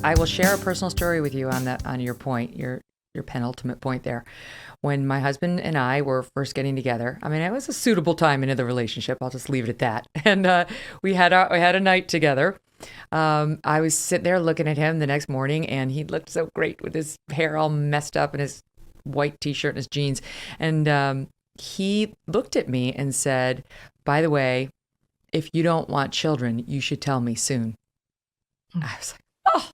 I will share a personal story with you on that, on your point, your penultimate point there. When my husband and I were first getting together, I mean, it was a suitable time into the relationship. I'll just leave it at that. And we had a night together. I was sitting there looking at him the next morning, and he looked so great with his hair all messed up and his white t-shirt and his jeans. And he looked at me and said, "By the way, if you don't want children, you should tell me soon." I was like, oh,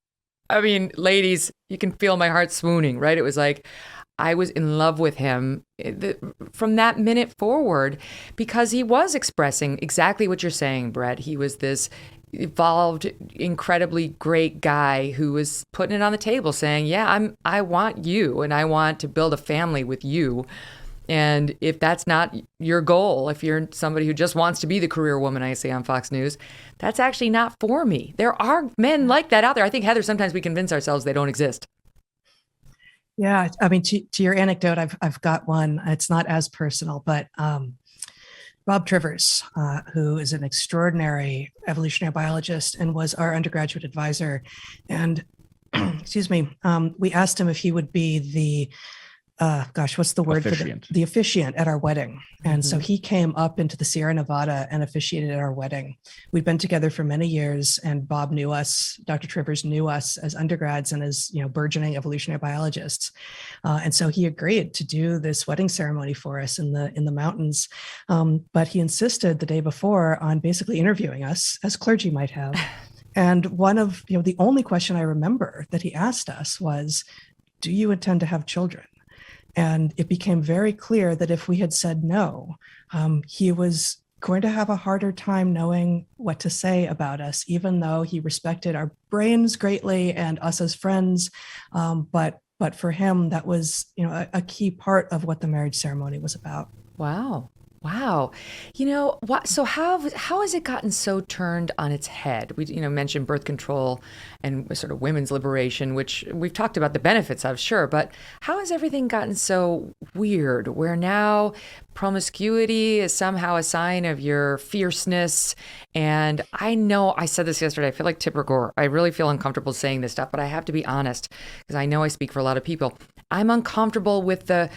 I mean, ladies, you can feel my heart swooning, right? It was like I was in love with him from that minute forward, because he was expressing exactly what you're saying, Bret. He was this evolved, incredibly great guy who was putting it on the table saying, yeah, I want you and I want to build a family with you. And if that's not your goal, if you're somebody who just wants to be the career woman I say on Fox News, that's actually not for me. There are men like that out there. I think, Heather, sometimes we convince ourselves they don't exist. Yeah, I mean, to your anecdote, I've got one. It's not as personal, but Bob Trivers, who is an extraordinary evolutionary biologist and was our undergraduate advisor, and excuse me, we asked him if he would be the what's the word officiant. For the officiant at our wedding. And so he came up into the Sierra Nevada and officiated at our wedding. We'd been together for many years, and Bob knew us, Dr. Trivers knew us as undergrads and as, burgeoning evolutionary biologists. And so he agreed to do this wedding ceremony for us in the mountains. But he insisted the day before on basically interviewing us, as clergy might have. And one of, the only question I remember that he asked us was, "Do you intend to have children?" And it became very clear that if we had said no, he was going to have a harder time knowing what to say about us, even though he respected our brains greatly and us as friends. But for him, that was, a key part of what the marriage ceremony was about. Wow. Wow. So how has it gotten so turned on its head? We, mentioned birth control and sort of women's liberation, which we've talked about the benefits of, sure, but how has everything gotten so weird where now promiscuity is somehow a sign of your fierceness? And I know I said this yesterday, I feel like Tipper Gore. I really feel uncomfortable saying this stuff, but I have to be honest because I know I speak for a lot of people. I'm uncomfortable with the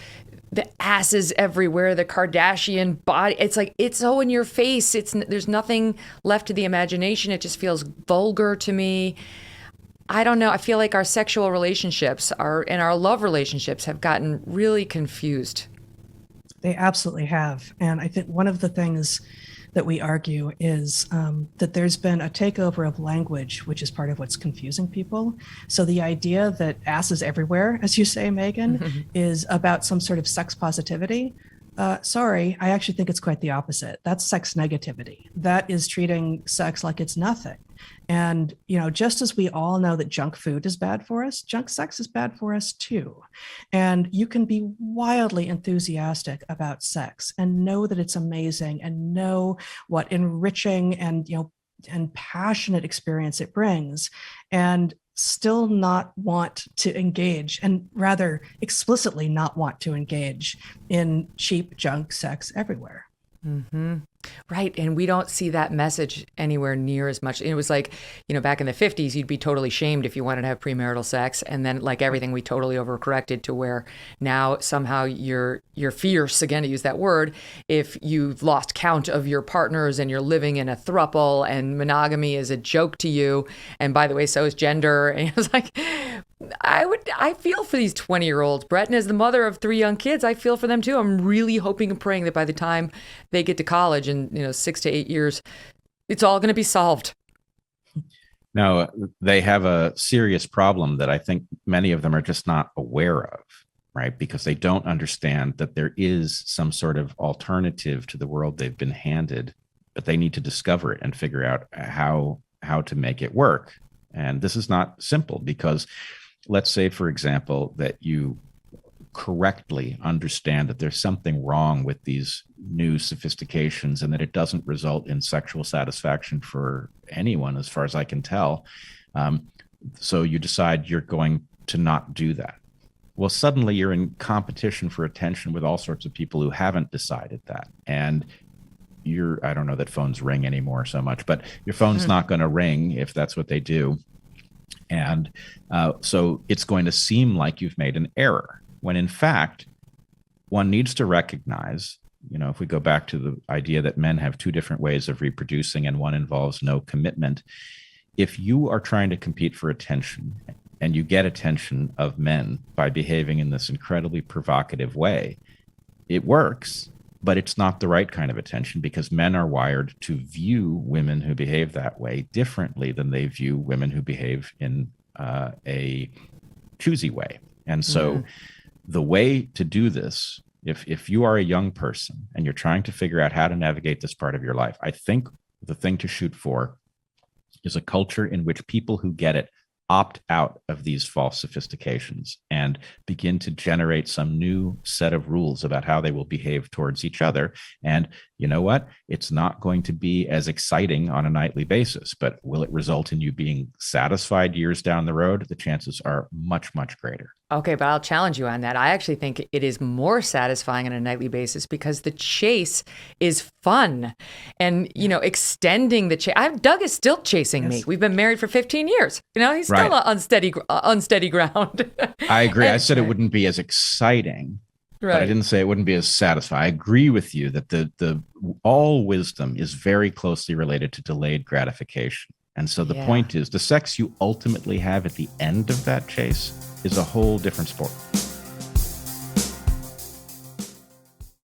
asses everywhere, the Kardashian body. It's like, it's so in your face. There's nothing left to the imagination. It just feels vulgar to me. I don't know. I feel like our sexual relationships and our love relationships have gotten really confused. They absolutely have. And I think one of the things that we argue is that there's been a takeover of language, which is part of what's confusing people. So the idea that ass is everywhere, as you say, Megyn, is about some sort of sex positivity. Sorry, I actually think it's quite the opposite. That's sex negativity. That is treating sex like it's nothing. And, just as we all know that junk food is bad for us, junk sex is bad for us too. And you can be wildly enthusiastic about sex and know that it's amazing and know what enriching and passionate experience it brings, and still not want to engage, and rather explicitly not want to engage in cheap junk sex everywhere. Mm-hmm. Right. And we don't see that message anywhere near as much. It was like, back in the 50s, you'd be totally shamed if you wanted to have premarital sex. And then like everything, we totally overcorrected to where now somehow you're fierce, again, to use that word, if you've lost count of your partners and you're living in a throuple and monogamy is a joke to you. And by the way, so is gender. And it was like, I feel for these 20-year-olds, Bret, and as the mother of 3 young kids, I feel for them too. I'm really hoping and praying that by the time they get to college in 6 to 8 years, it's all going to be solved. Now, they have a serious problem that I think many of them are just not aware of, right? Because they don't understand that there is some sort of alternative to the world they've been handed, but they need to discover it and figure out how to make it work. And this is not simple because let's say, for example, that you correctly understand that there's something wrong with these new sophistications and that it doesn't result in sexual satisfaction for anyone, as far as I can tell. So you decide you're going to not do that. Well, suddenly you're in competition for attention with all sorts of people who haven't decided that. And I don't know that phones ring anymore so much, but your phone's not going to ring if that's what they do. And so it's going to seem like you've made an error, when in fact, one needs to recognize, if we go back to the idea that men have two different ways of reproducing and one involves no commitment, if you are trying to compete for attention and you get attention of men by behaving in this incredibly provocative way, it works, but it's not the right kind of attention, because men are wired to view women who behave that way differently than they view women who behave in a choosy way. And so the way to do this, if you are a young person and you're trying to figure out how to navigate this part of your life, I think the thing to shoot for is a culture in which people who get it opt out of these false sophistications and begin to generate some new set of rules about how they will behave towards each other. And you know what? It's not going to be as exciting on a nightly basis, but will it result in you being satisfied years down the road? The chances are much, much greater. Okay, but I'll challenge you on that. I actually think it is more satisfying on a nightly basis because the chase is fun, and extending the chase. Doug is still chasing me. We've been married for 15 years. He's still on unsteady ground. I agree. I said it wouldn't be as exciting, but I didn't say it wouldn't be as satisfying. I agree with you that the all wisdom is very closely related to delayed gratification. And so the point is, the sex you ultimately have at the end of that chase is a whole different sport.